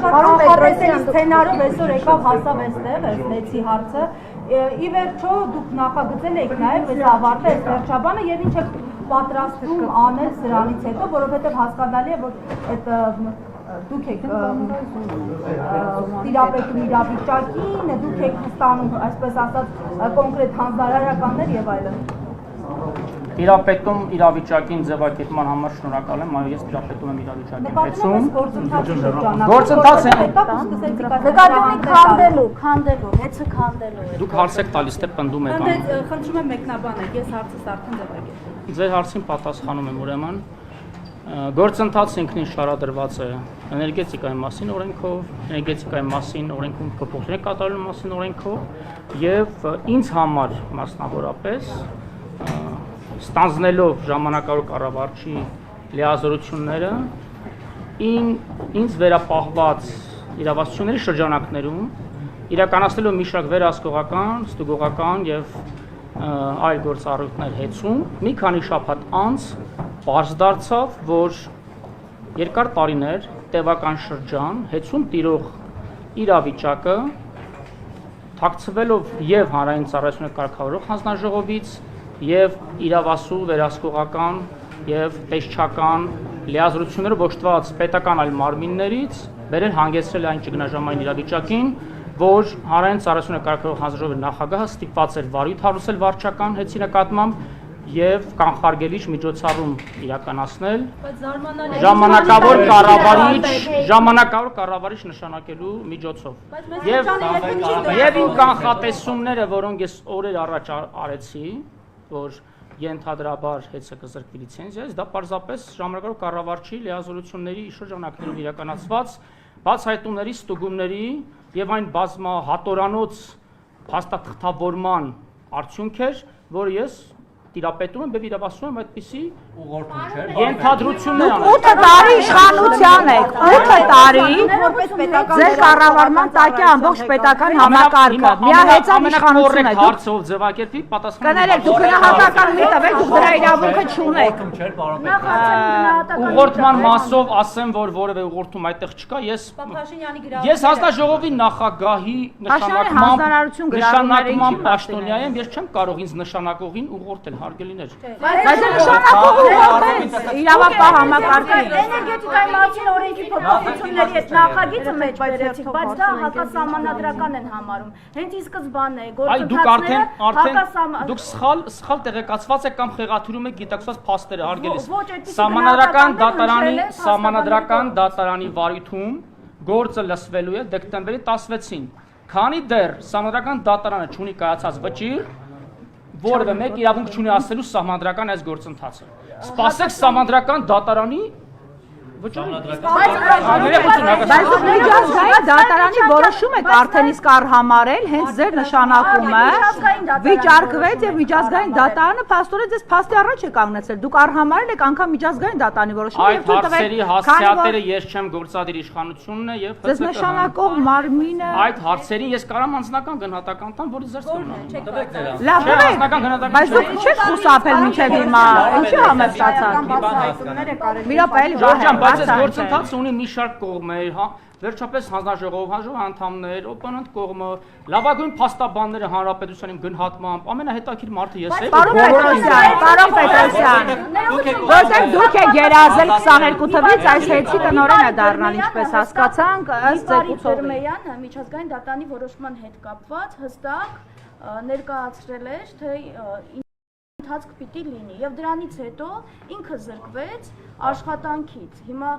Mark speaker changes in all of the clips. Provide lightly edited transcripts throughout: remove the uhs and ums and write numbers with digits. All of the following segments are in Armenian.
Speaker 1: Պարոն Պետրոսյան, սցենարով այսօր եկավ հասավ այստեղ, այս լեցի հարցը։ Ի վերջո դուք նախագծել եք նաև այս ավարտել վերջաբանը եւ ինչ եք պատրաստվում անել սրանից հետո, որովհետեւ հասկանալի է, որ այդ դուք եք տիրապետում իրավիճակին, դուք եք ստանում, այսպես ասած, կոնկրետ հանձնարարականներ եւ այլն։
Speaker 2: Տիրապետում իրավիճակին ձևակերպման համար շնորհակալ եմ, այո, ես տիրապետում եմ իրավիճակին հեցում։ Գործընթաց է։
Speaker 1: Նկատում եք քանդելու, հեծը քանդելու։
Speaker 2: Դուք հարց եք տալիս, թե պնդում եք անում։
Speaker 1: Խնդրում եմ մեկնաբանեք, ես հարցս արդեն ձևակերպել։
Speaker 2: Ձեր հարցին պատասխանում եմ ուրեմն։ Գործընթացը ինքնին շարադրված է էներգետիկայի մասին օրենքով, էներգետիկայի մասին օրենքում փոփոխություններ կատարելու մասին օրենքով եւ ինձ համար մասնավորապես ստանձնելով ժամանակավոր կառավարչի լիազորությունները ինձ վերապահված իրավասությունների շրջանակներում իրականացնելով մի շարք վերահսկողական, ստուգողական եւ այլ գործառույթներ հեծում մի քանի շաբաթ անց պարզ դարձավ, որ երկար տարիներ տևական շրջան հեծում տիրող իրավիճակը թաքցվելով եւ հանրային ծառայությունը կարգավորող հանձնաժողովից եւ իրավասու վերահսկողական եւ տեսչական լիազորություններով օժտված պետական այլ մարմիններից բերել հանգեցրել այն ճգնաժամային իրավիճակին, որ հանրային ծառայությունը կարգավորող հանձնաժողովի նախագահը ստիպված էր վարույթ հարուցել վարչական հեծի նկատմամբ եւ կանխարգելիչ միջոցառում իրականացնել ժամանակավոր կառավարիչ նշանակելու միջոցով եւ իմ կանխատեսումները, որոնք ես օրեր առաջ արեցի, որ ենթադրաբար հեծը կզրկվի լիցենզիայից, դա պարզապես ժամանակավոր կառավարչի լիազորությունների շրջանակներում իրականացված բացահայտումների, ստուգումների եւ այն բազմահատորանոց փաստաթղթավորման արդյունք էր, որը ես տիրապետում եմ եւ իրավասում եմ այդպիսի ուղղորդում չէ։ Ենթադրություններ
Speaker 3: անեմ։ 8 տարի իշխանության եք, 8 տարի ձեր կառավարման տակ է ամբողջ պետական համակարգը։ Միահեծան իշխանություն է։
Speaker 2: Հարցով ձևակերպի պատասխանը։
Speaker 3: Կներեք, դուք գնահատական մի տվեք, դուք դրա իրավունքը չունեք։
Speaker 2: Ուղղորդման մասով ասեմ, որ որևէ ուղղորդում այդտեղ չկա, ես հանձնաժողովի նախագահի նշանակմամբ պաշտոնյա եմ, ես չեմ կարող ինձ նշանակողին ուղղորդել, հարգելիներ։
Speaker 3: Բայց նշանակողը իրավապահ համակարգի
Speaker 1: էներգետիկայի մասին օրենքի փոփոխությունների հետ նախագիծը մեջ բերեցիք, բայց դա հակասահմանադրական են համարում։ Հենց ի սկզբանե
Speaker 2: գործընթացները դուք սխալ տեղեկացված եք կամ խեղաթյուրում եք գիտակցված փաստերը, հարգելիս։ Սահմանադրական դատարանի վարույթում գործը լսվելու է դեկտեմբերի 16-ին։ Քանի դեռ Սահմանադրական դատարանը չունի կայացած վճիռ, որևէ մեկ իրավունք չունի ասելու սահմանադրական այս գործընթացը։ Սպասեք Սահմանադրական դատարանի
Speaker 3: Բայց միջազգային դատարանի որոշում եք արդեն իսկ արհամարել, հենց ձեր նշանակումը վիճարկվեց եւ միջազգային դատարանը փաստորեն ձեզ փաստի առաջ է կանգնեցել։ Դուք արհամարել եք անգամ միջազգային դատարանի որոշումը եւ
Speaker 2: դուք տվեք հասցեատերը ես չեմ գործադիր իշխանությունն է եւ
Speaker 3: ձեզ նշանակող մարմինը
Speaker 2: այդ հարցերին ես կարամ անձնական գնահատական տամ, որը ձեր ստանալու։
Speaker 3: Լավ, բայց դուք չեք խուսափել մինչեւ հիմա, ինչի համեստացաք։ Մի րոպե,
Speaker 2: Այս գործընթացը ունի մի շարք կողմեր, հա, վերջապես հանձնաժողովի անդամներ, օպոնենտ կողմը, լավագույն փաստաբանները հանրապետությանին գնահատմամբ, ամենահետաքրքիր մարդը ես եմ։
Speaker 3: Պարոն Պետրոսյան, որտեղ դուք եք երազել 22 թվականից այս հեծի տնօրենը դառնալ, ինչպես հասկացանք, ըստ Զեկուցովի։
Speaker 1: Միջազգային դատարանի որոշման հետ կապված հստակ ներկայացրել էր, թե ընթացք պիտի լինի եւ դրանից հետո ինքը զրկվեց աշխատանքից։ Հիմա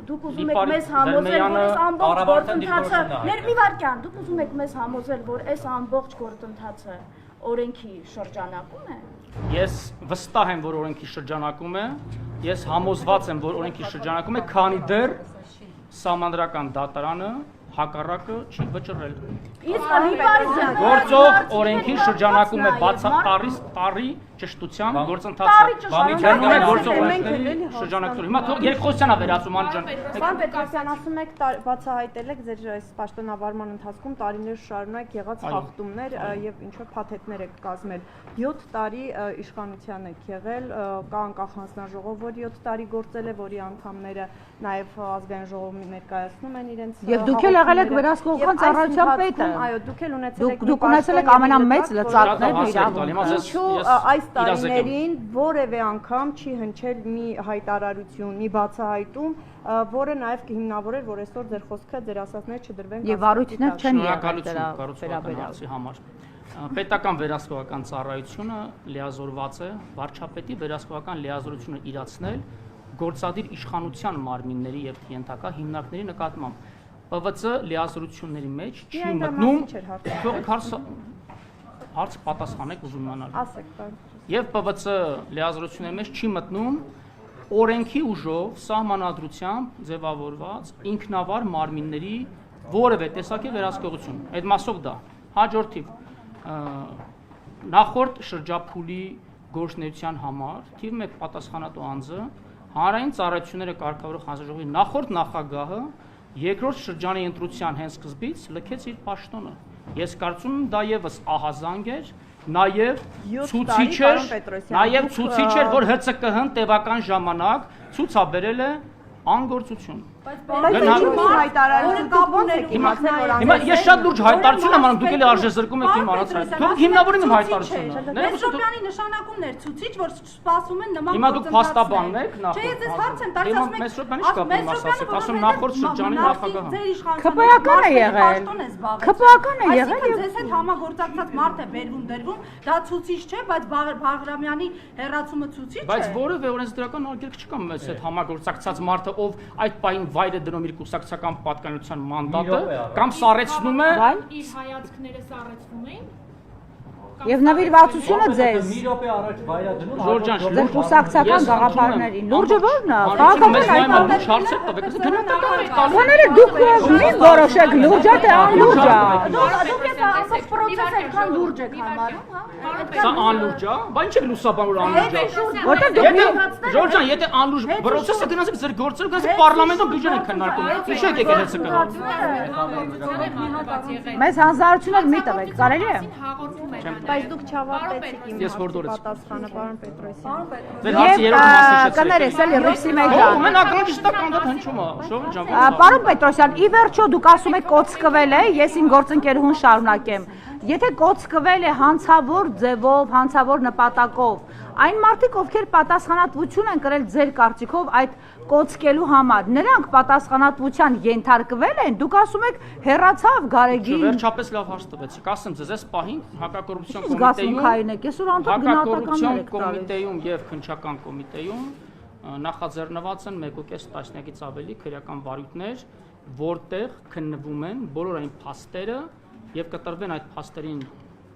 Speaker 1: դուք ուզում եք մեզ համոզել, որ այս ամբողջ գործընթացը մի վարքյան, դուք ուզում եք մեզ համոզել, որ այս ամբողջ գործընթացը օրենքի շրջանակում է։
Speaker 2: Ես վստահ եմ, որ օրենքի շրջանակում է։ Ես համոզված եմ, որ օրենքի շրջանակում է, քանի դեռ Սահմանադրական դատարանը հակառակը չի վճռել։
Speaker 1: Իսկ
Speaker 2: գործող օրենքի շրջանակում է տարի ճշտության գործընթացը գնում է գործողությունների շրջանակներում։ Հիմա թող երկխոսյանա վերածում անջան։
Speaker 4: Պարոն Պետրոսյան, ասում եք բացահայտել եք ձեր այս պաշտոնավարման ընթացքում տարիներ շարունակ եղած խախտումներ եւ ինչ որ փաթեթներ եք կազմել։ 7 տարի իշխանության եք եղել, կա անկախ հանձնաժողով, որ 7 տարի գործել է, որի անդամները նաեւ ազգային ժողովում ներկայացնում են իրենց։
Speaker 3: Եվ դուք էլ եղել եք վերահսկողական ծառայության պետը։
Speaker 4: Այո, դուք էլ ունեցել եք
Speaker 3: Դուք ունեցել եք ամենամեծ լծակներն իրավունք։
Speaker 4: Ինչու այս տարիներին որևէ անգամ չի հնչել մի հայտարարություն, մի բացահայտում, որը նաև կհիմնավորեր, որ այսօր ձեր խոսքը, ձեր ասածները չդրվեն
Speaker 3: Եվ վարույթներ չեն եղել դրա
Speaker 2: վերաբերյալ։ Պետական վերահսկողական ծառայությունը լիազորված է վարչապետի վերահսկողական լիազորությունը իրացնել գործադիր իշխանության մարմինների եւ ենթակա հիմնարկների նկատմամբ։ ՊՎԾ լիազորությունների մեջ չի մտնում թողեք հարց պատասխանեք ուզում իմանալ։
Speaker 4: Ասեք, պարոն։
Speaker 2: Եվ ՊՎԾ լիազորությունների մեջ չի մտնում օրենքի ուժով սահմանադրությամբ ձևավորված ինքնավար մարմինների որևէ տեսակի վերահսկողություն։ Այդ մասով դա հաջորդիվ նախորդ շրջափուլի գործունեության համար թիվ 1 պատասխանատու անձը հանրային ծառայությունները կարգավորող հանձնաժողովի նախորդ նախագահը երկրորդ շրջանի ընտրության հենց սկզբից լքեց իր պաշտոնը։ Ես կարծում եմ դա եւս ահազանգ էր, նաեւ ցուցիչ էր, որ ՀՑԿՀ-ն տևական ժամանակ ցուցաբերել է անգործություն։ Հիմա ես շատ լուրջ հայտարարություն եմ անում, դուք էլի արժեզրկում եք իմ արած հայտարարությունը։ Դուք հիմնավորում եք հայտարարությունը։
Speaker 5: Մեսրոպյանի նշանակումն էր ցուցիչ, որ սպասում են նման
Speaker 2: Հիմա դուք փաստաբանն եք նախ։
Speaker 5: Չէ, ես հարց եմ տալիս, ասում եք
Speaker 2: Մեսրոպյանի շկապում ասացեք, ասում նախորդ շրջանի նախագահը։
Speaker 3: ՔՊԱ-ական է եղել։ ՔՊԱ-ական է եղել
Speaker 5: եւ ձեզ հետ համագործակցած մարդ է բերվում դերվում, դա ցուցիչ չէ, բայց Բաղրամյանի հերացումը ցուցիչ է։
Speaker 2: Բայց որևէ օրենսդրական արգելք չկա մեզ հետ համագործակցած մարդը, ով այդ պահին վայրը դնում իր կուսակցական պատկանության մանդատը կամ սառեցնում է
Speaker 6: իր հայացքները սառեցնում էին
Speaker 3: Եվ նվիրվածությունը ձեզ։
Speaker 7: Մի րոպե առաջ վայրագնում
Speaker 2: Ժորժան,
Speaker 3: Ձեր կուսակցական գաղափարներին։ Լուրջը ո՞րն է։ Քաղաքական
Speaker 2: այդ հարցը տվեք, գնահատական եք տալու։
Speaker 3: Բաները դուք մի որոշեք լուրջա թե անլուրջա։
Speaker 1: Դուք ես ամբողջ process-ը այդքան լուրջ եք համարում, հա։
Speaker 2: Սա անլուրջ է, բա ինչ եք լուսաբանում որ անլուրջ է։
Speaker 3: Որտեղ դուք
Speaker 2: Ժորժան, եթե անլուրջ process-ը գնացեք ձեր գործերը, գնացեք պարլամենտում բյուջեն եք քննարկում։ Ինչ եք եկել ՀՑԿ-ը։
Speaker 3: մեզ հանձնարարություններ մի տվեք, կարելի է։
Speaker 6: հաղորդում էր
Speaker 4: Բայց դուք չավարտեցիք իմ
Speaker 2: Ես որտորից։
Speaker 4: պատասխանը, պարոն Պետրոսյան։
Speaker 2: Ձեր հարցը երրորդ մասը չէ։
Speaker 3: Կներես էլի ռուսի մեջ։
Speaker 2: Մեն ակրոնիստա կանդատ հնչում է, Ժողովուրդ ջան։
Speaker 3: Պարոն Պետրոսյան, ի վերջո դուք ասում եք կոծկվել է, ես իմ գործընկերուհուն շարունակեմ։ Եթե կոծկվել է հանցավոր ձևով, հանցավոր նպատակով, այն մարդիկ, ովքեր պատասխանատվություն են կրել ձեր կարծիքով այդ կոծկելու համար, նրանք պատասխանատվության ենթարկվել են, դուք ասում եք հեռացավ Գարեգին։
Speaker 2: Վերջապես լավ հարց տվեցիք, ասեմ ձեզ, այս պահին հակակոռուպցիոն
Speaker 3: Զգացմունքային եք, այսօր անդամ գնահատականներ եք տալիս։
Speaker 2: կոմիտեում եւ քննչական կոմիտեում նախաձեռնված են 1.5 տասնյակից ավելի քրեական վարույթներ, որտեղ քննվում են բոլոր այն փաստերը եւ կտրվեն այդ փաստերին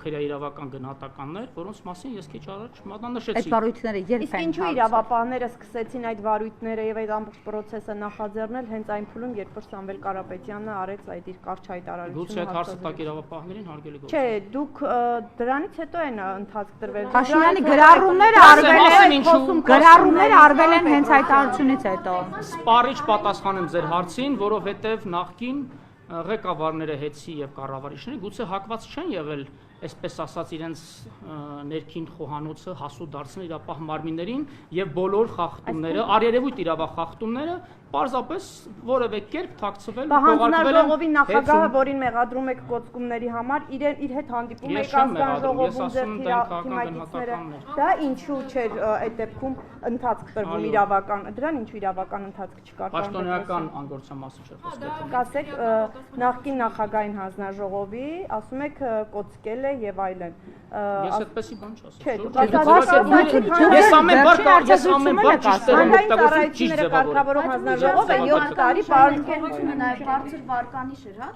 Speaker 2: քրեաիրավական գնահատականներ, որոնց մասին ես քիչ առաջ մատնանշեցի։
Speaker 3: Այդ վարույթները երբ
Speaker 4: Իսկ
Speaker 3: են
Speaker 4: ինչու իրավապահները սկսեցին այդ վարույթները եւ այդ ամբողջ process-ը նախաձեռնել հենց այն փուլում, երբ որ Սամվել Կարապետյանը արեց այդ իր կարճ հայտարարությունը։
Speaker 2: Գուցե այդ հարցը տակ իրավապահներին հարգելի գործ։
Speaker 4: Չէ, դուք դրանից հետո են ընթացք տրվել։
Speaker 3: Փաշինյանի գրառումները արվել են հենց հայտարարությունից հետո։
Speaker 2: Սպառիչ պատասխանեմ ձեր հարցին, որովհետեւ նախքին ղեկավարները հետցի եւ կառավարիչները գուցե հակված չեն եղել, այսպես ասած, իրենց ներքին խոհանոցը հասու դարձնել իրապահ մարմիններին եւ բոլոր խախտումները, արերևույթ իրավախախտումները պարզապես որևէ կերպ թաքցվել,
Speaker 4: Հանձնաժողովի նախագահը, որին մեղադրում եք կոծկումների համար, իր հետ հանդիպում եք հանձնաժողովում ձեր թիմակիցները։ Դա ինչու չէր այդ դեպքում ընթացք տրվում իրավական, դրան ինչու իրավական ընթացք չկար։
Speaker 2: Պաշտոնեական անգործության մասին չէ խոսքը։
Speaker 4: Կասեք նախկին նախագահային հանձնաժողովի, ասում եք կոծկել է եւ այլն։
Speaker 2: Ես այդպեսի բան
Speaker 4: Չէ,
Speaker 2: Ես ամեն բար ճիշտ
Speaker 4: կարգավորող հանձնաժողովը 7 տարի
Speaker 1: Պարոն նաև բարձր վարկանիշ էր, հա,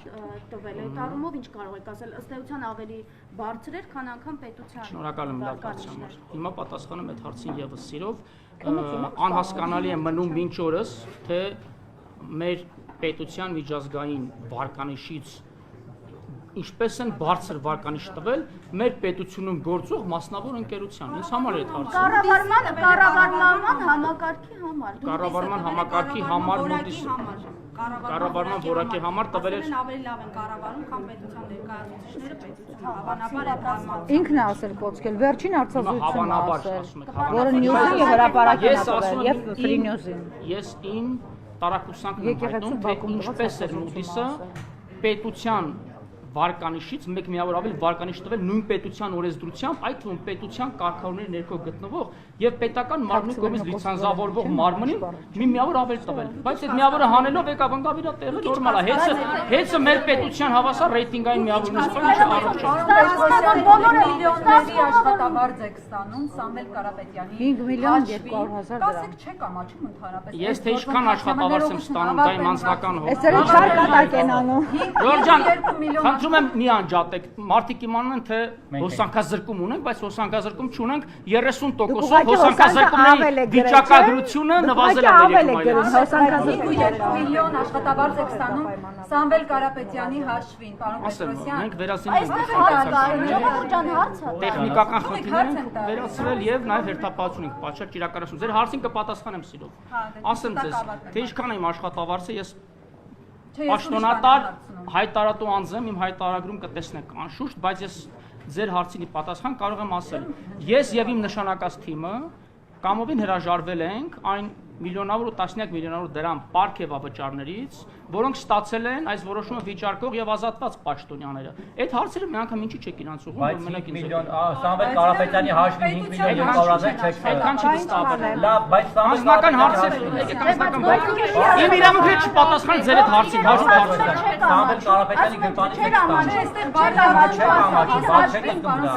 Speaker 1: տվել այդ առումով ինչ կարող եք ասել, ըստ էության ավելի բարձր էր, քան անգամ պետության։
Speaker 2: Շնորհակալ եմ լավ հարցի համար։ Հիմա պատասխանեմ այդ հարցին եւս սիրով։ Անհասկանալի է մնում մինչ օրս, թե մեր պետության միջազգային վարկանիշից ինչպես են բարձր վարկանիշ տվել մեր պետությունում գործող մասնավոր ընկերության։ Ինձ համար է այդ հարցը։
Speaker 1: Կառավարման համակարգի համար։
Speaker 2: Կառավարման համակարգի համար մոտից կառավարման որակի համար տվել է
Speaker 5: ավելի լավ են կառավարում, քան պետության ներկայացուցիչները պետություն։ Հավանաբար է բանման։
Speaker 3: Ինքն է ասել կոչկել վերջին հարցազրույցում
Speaker 2: հավանաբար
Speaker 3: ասել,
Speaker 2: ասում եք,
Speaker 3: որը News-ին եւ հրապարակին ասել եւ Free News-ին։
Speaker 2: Ես ին տարակուսանքն եմ հայտնում, թե ինչպես էր Moody's-ը պետության վարկանիշից մեկ միավոր ավելի վարկանիշ տվել նույն պետության օրենսդրությամբ, այդ թվում պետության կարգավորների ներքո գտնվող եւ պետական մարմնի կողմից լիցենզավորվող մարմնին մի միավոր ավելի տվել։ Բայց այդ միավորը հանելով եկավ ընկավ իր տեղը նորմալ է։ Հեծը մեր պետության հավասար ռեյտինգային միավորն
Speaker 1: Բոլորը
Speaker 7: միլիոնների աշխատավարձ եք ստանում Սամվել Կարապետյանի
Speaker 3: 5 միլիոն 200,000 դրամ։
Speaker 7: Կասեք չեք ամաչում ընդհանրապես։
Speaker 2: Ես թե ինչքան աշխատավարձ եմ ստանում, դա իմ անձնական հոգ։
Speaker 3: Այսօր չար կատակ են անում։
Speaker 2: Ժորժան, խնդրում եմ մի անջատեք։ Մարդիկ իմանան են թե հոսանքազրկում ունենք, բայց հոսանքազրկում չունենք 30%-ով հոսանքազրկումների վիճակագրությունը նվազել է մեր երկրում։
Speaker 7: 2 միլիոն աշխատավարձ եք ստանում Սամվել Կարապետյանի հաշվին, պարոն Պետրոսյան։
Speaker 2: Մենք վերացին տեխնիկական խնդիրներ ենք վերացրել եւ նաեւ հերթապահություն ենք պատճառ իրականացում։ Ձեր հարցին կպատասխանեմ սիրով։ Ասեմ ձեզ, թե ինչքան եմ աշխատավարձը, ես պաշտոնատար հայտարարատու անձ եմ, իմ հայտարարագրում կտեսնեք անշուշտ, բայց ես ձեր հարցին պատասխան կարող եմ ասել։ Ես եւ իմ նշանակած թիմը կամովին հրաժարվել ենք այն միլիոնավոր ու տասնյակ միլիոնավոր դրամ պարգևավճարներից, որոնք ստացել են այս որոշումը վիճարկող եւ ազատված պաշտոնյաները։ Այդ հարցերը մի անգամ ինչի չեք իրանց ուղղում, որ մենակ ինձ
Speaker 8: միլիոն Սամվել Կարապետյանի հաշվին 5 միլիոն 200,000 չեք։
Speaker 2: այդքան չստացել։
Speaker 8: Լավ, բայց
Speaker 2: Անձնական հարցեր, իմ իրավունքը չպատասխան ձեր այդ հարցին, հաշվի հարցը։
Speaker 8: Սամվել Կարապետյանի գրպանից եք ստանում։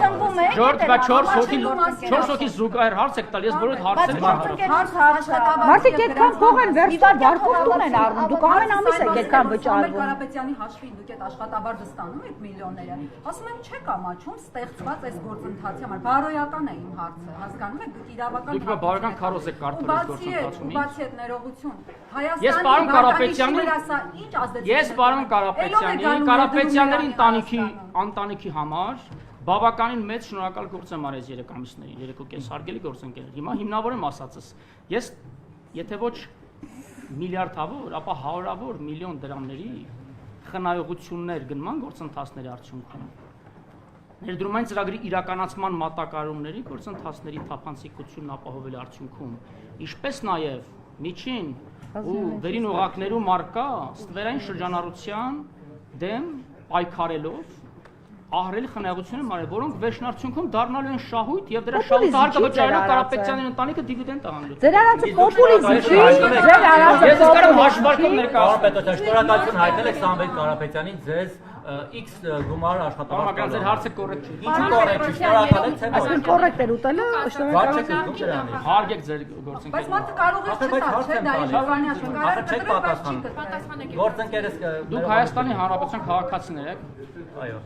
Speaker 2: Ժորժ, բա 4 հոգի զուգահեռ հարց եք տալ, ես բոլոր հարցերը չեմ հարցնում։
Speaker 3: Մարդիկ այդքան փող են վերցնում, բարկոդ տուն են առնում, դուք ամեն ամիս եք այդքան վճարվում։
Speaker 7: Կարապետյանի հաշվին դուք այդ աշխատավարձը ստանում եք միլիոնները։ Ասում եմ չեք ամաչում ստեղծված այս գործընթացի համար։ Բարոյական է իմ հարցը, հասկանում եք, դուք իրավական
Speaker 2: Դուք բավական քարոզ եք կարդալ այս գործընթացումից։
Speaker 7: Բացի այդ ներողություն։
Speaker 2: Ես պարոն Կարապետյանների ընտանիքի համար բավականին մեծ շնորհակալ գործ եմ արել 3 ամիսներին, 3.5 հարգելի գործընկերներ։ Հիմա հիմնավորեմ ասածս։ Ես եթե ոչ միլիարդավոր, ապա հարյուրավոր միլիոն դրամների խնայողություններ գնման գործընթացների արդյունքում ներդրումային ծրագրի իրականացման մատակարարումների գործընթացների թափանցիկությունն ապահովել արդյունքում, ինչպես նաև միջին ու վերին օղակներում արկա ստվերային շրջանառության դեմ պայքարելով ահռելի խնայողություններ մարել, որոնք վերջնարդյունքում դառնալու են շահույթ եւ դրա շահույթը հարկը վճարելով Կարապետյանի ընտանիքը դիվիդենդ տանելու։
Speaker 3: Ձեր արածը պոպուլիզմ չի, ձեր արածը
Speaker 2: ես կարող հաշվարկում ներկայացնել։
Speaker 8: Պետրոսյան, շնորհակալություն հայտնել եք Սամվել Կարապետյանին ձեզ X գումար աշխատավարձ։
Speaker 2: Ձեր հարցը կոռեկտ չի։
Speaker 8: Ինչու կոռեկտ չի, շնորհակալ եք, թե ոչ։
Speaker 3: Այսինքն կոռեկտ էր ուտելը,
Speaker 8: շնորհակալ։
Speaker 2: Հարգեք ձեր
Speaker 7: Բայց
Speaker 2: գործընկերներին։
Speaker 7: մարդը կարող է չտալ, չէ՞ դա իշխանի աշխարհը
Speaker 8: Չեք պատասխանում։ Գործընկերս
Speaker 2: Դուք Հայաստանի Հանրապետության քաղաքացիներ եք։
Speaker 8: Այո։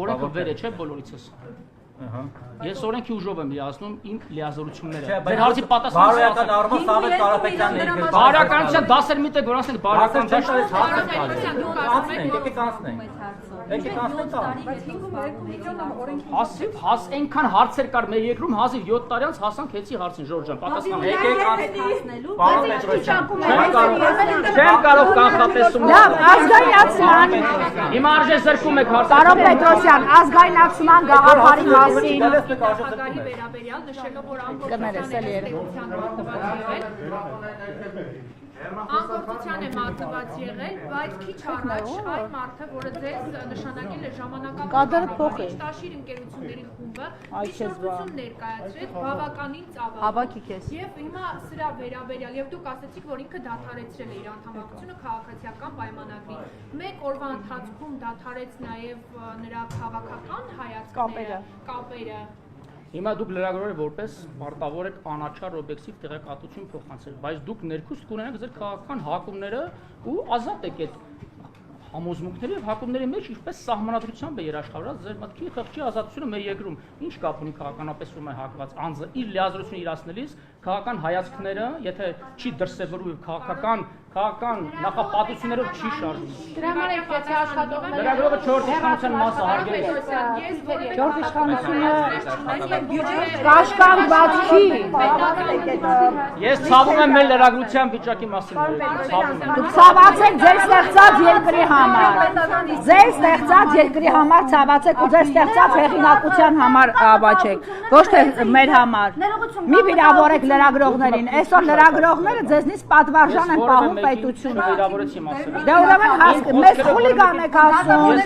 Speaker 2: Օրենքը վեր է, չէ՞ բոլորիցս։ Ես օրենքի ուժով եմ լիազնում իմ լիազորությունները։ Ձեր հարցի պատասխանը
Speaker 8: բարոյական առումով Սամվել Կարապետյանն է։
Speaker 2: բարոյականության դասեր մի տեղ որոնք բարոյական դաշտ Հաս այնքան հարցեր կար մեր երկրում հազիվ 7 տարի անց հասանք հեցի հարցին Ժորժան պատասխան
Speaker 8: Պարոն Պետրոսյան,
Speaker 2: չեմ կարող կանխատեսում
Speaker 3: լավ, ազգայնացման
Speaker 2: հիմա արժե զրկում եք հարցը
Speaker 3: Պարոն Պետրոսյան, ազգայնացման գաղափարի մասին
Speaker 6: Նախագահի վերաբերյալ նշելով, որ անկործության է մատված եղել, բայց քիչ առաջ այն մարդը, որը ձեզ նշանակել է ժամանակավոր Տաշիր ընկերությունների խումբը, միջնորդություն ներկայացրեց բավականին ծավալով։ Եվ հիմա սրա վերաբերյալ, եւ դուք ասացիք, որ ինքը դադարեցրել է իր անդամակցությունը քաղաքացիական պայմանագրի։ Մեկ օրվա ընթացքում դադարեց նաեւ նրա քաղաքական հայացքները, կապերը։
Speaker 2: Հիմա դուք լրագրողներ որպես պարտավոր եք անաչառ օբյեկտիվ տեղեկատվություն փոխանցել, բայց դուք ներքուստ կունենաք ձեր քաղաքական հակումները ու ազատ եք այդ համոզմունքների եւ հակումների մեջ, ինչպես սահմանադրությամբ է երաշխավորած ձեր մտքի խղճի ազատությունը մեր երկրում։ Ինչ կապ ունի քաղաքականապես ում է հակված անձը իր լիազորությունը իրացնելիս քաղաքական հայացքները, եթե չի դրսևորում եւ քաղաքական քաղաքական նախապատվություններով չի շարժվում։
Speaker 6: Դրա համար է եթե աշխատողները
Speaker 2: Լրագրողը 4 իշխանության մասը հարգել է։
Speaker 3: Չորս իշխանությունը կաշկանդված չի։
Speaker 2: Ես ցավում եմ մեր լրագրության վիճակի մասին։ Ցավում եմ։
Speaker 3: Դուք ցաված եք ձեր ստեղծած երկրի համար։ Ձեր ստեղծած երկրի համար ցաված եք ու ձեր ստեղծած հեղինակության համար ավաչեք։ Ոչ թե մեր համար։ Մի վիրավորեք լրագրողներին։ Այսօր լրագրողները ձեզնից պատվարժան են պահում պետությունը։
Speaker 2: Վիրավորեցի մասը։
Speaker 3: Դե ուրեմն մեզ խուլիգան եք ասում։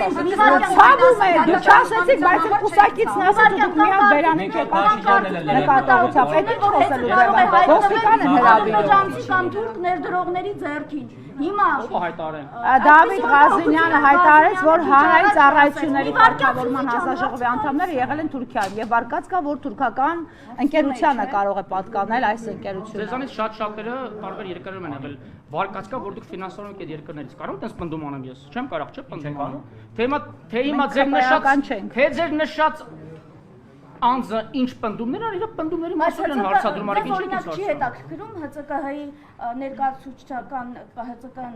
Speaker 3: Ցավում եք, դուք չասեցիք, բայց կուսակիցն ասաց ու դուք միան բերանիք եք նկատողությամբ։ Էդի խոսելու ուրեմն ոստիկան են հրավիրում։
Speaker 1: Կամ թուրք ներդրողների ձեռքին։ Հիմա
Speaker 2: Ո՞վ հայտարարեն։
Speaker 3: Դավիթ Ղազինյանը հայտարարեց, որ հանրային ծառայությունների կարգավորման հանձնաժողովի անդամները եղել են Թուրքիայում եւ վարկած կա, որ թուրքական ընկերությանը կարող է պատկանել այս ընկերությունը։
Speaker 2: Ձեզանից շատ-շատերը տարբեր երկրներում են եղել։ Վարկած կա, որ դուք ֆինանսավորում եք այդ երկրներից։ Կարող եք պնդում անեմ ես։ Չեմ կարող, չէ՞ պնդում անում։ Թե հիմա ձեր նշած, թե ձեր նշած անձը ինչ պնդումներ ան, իր պնդումների մասին են հարցադրում, արեք ինչ եք
Speaker 1: չի հետաքրքրում ՀՑԿ-ի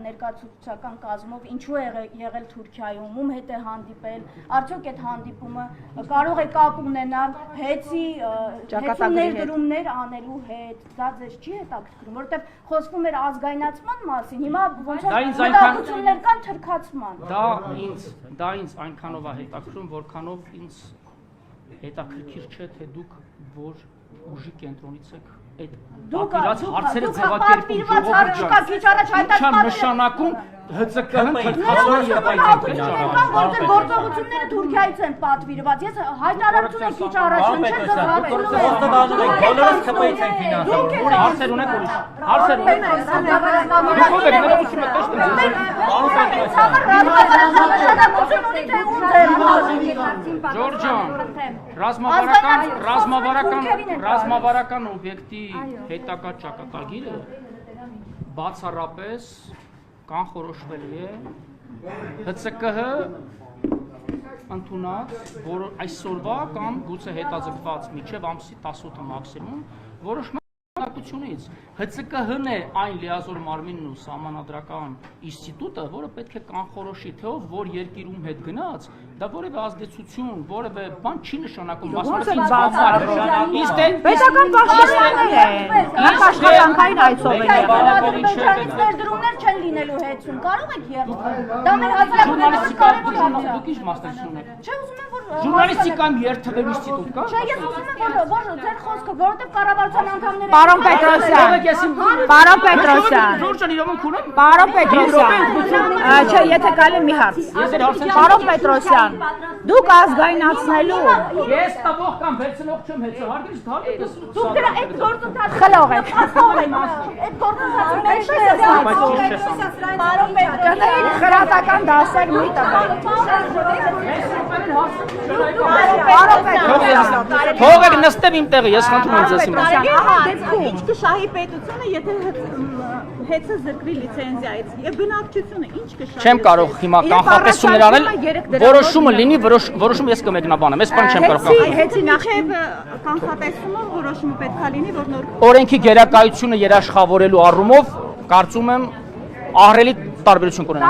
Speaker 1: ներկայացուցչական կազմով ինչու է եղել Թուրքիայում, ում հետ է հանդիպել, արդյոք այդ հանդիպումը կարող է կապ ունենալ հետի ներդրումներ անելու հետ, դա ձեզ չի հետաքրքրում, որովհետև խոսվում էր ազգայնացման մասին, հիմա ոնց որ մտահոգություններ կան թրքացման։
Speaker 2: Դա ինձ այնքանով է հետաքրքրում, որքանով ինձ հետաքրքիր չէ, թե դուք որ ուժի կենտրոնից եք այդ պատվիրած հարցերը ձևակերպում ժողովուրդ նշանակում ՀՑԿ-ն թրքացման եւ այդ
Speaker 1: որտեղ գործողությունները Թուրքիայից են պատվիրված։ Ես հայտարարություն եմ քիչ առաջ հնչել
Speaker 2: հարցեր ունեք ուրիշ հարցեր Ժորժ ջան, ռազմավարական օբյեկտի հետագա ճակատագիրը բացառապես կանխորոշվելու է ՀՑԿ-ը ընդունած, որ այսօրվա կամ գուցե հետաձգված մինչև ամսի 18-ը մաքսիմում որոշման ակությունից ՀՑԿ-հն է այն լիազոր մարմինն ու սահմանադրական ինստիտուտը, որը պետք է կանխորոշի, թե ով որ երկիրում հետ գնաց, դա որևէ ազդեցություն, որևէ բան չի նշանակում,
Speaker 3: պետական պաշտոնյաներ են, նախ աշխատանքային այցով են
Speaker 1: եղել։ Ներդրումներ չեն լինելու հետում, կարող եք եղել։ Դա մեր հասարակության
Speaker 2: դուք ինչ մասնակցություն եք։
Speaker 1: Չէ, ուզում եմ որ
Speaker 2: ժուրնալիստիկայում երթվելու ինստիտուտ կա։
Speaker 1: Չէ, ես ուզում եմ որ ձեր խոսքը, որովհետև կառավարության անդամները
Speaker 3: Պարոն Պետրոսյան, պարոն Պետրոսյան,
Speaker 2: Ժորժան իրավունք ունեմ։
Speaker 3: Պարոն Պետրոսյան, չէ, եթե կարելի մի հարց։ Պարոն Պետրոսյան, դուք ազգայնացնելու։
Speaker 2: Ես տվող կամ վերցնող չեմ հեծը, հարգից դարձ։
Speaker 1: Դուք դրա այդ գործընթացը
Speaker 3: խլող եք։
Speaker 1: այդ գործընթացը մեջ է։ Պարոն Պետրոսյան,
Speaker 3: խրատական դասեր մի տվեք։
Speaker 2: Թողեք նստեմ իմ տեղը, ես խնդրում եմ ձեզ հիմա։
Speaker 3: Ահա դեպքում
Speaker 4: Ինչ կշահի պետությունը, եթե հեծը զրկվի լիցենզիայից եւ բնակչությունը ինչ կշահի։
Speaker 2: Չեմ կարող հիմա կանխատեսումներ անել, որոշումը լինի, որոշումը ես կմեկնաբանեմ, այս բանը չեմ կարող կանխատեսել։
Speaker 4: Հեծի նախև կանխատեսումը որոշումը պետքա լինի, որ նոր
Speaker 2: Օրենքի գերակայությունը երաշխավորելու առումով կարծում եմ ահռելի տարբերություն կունենա։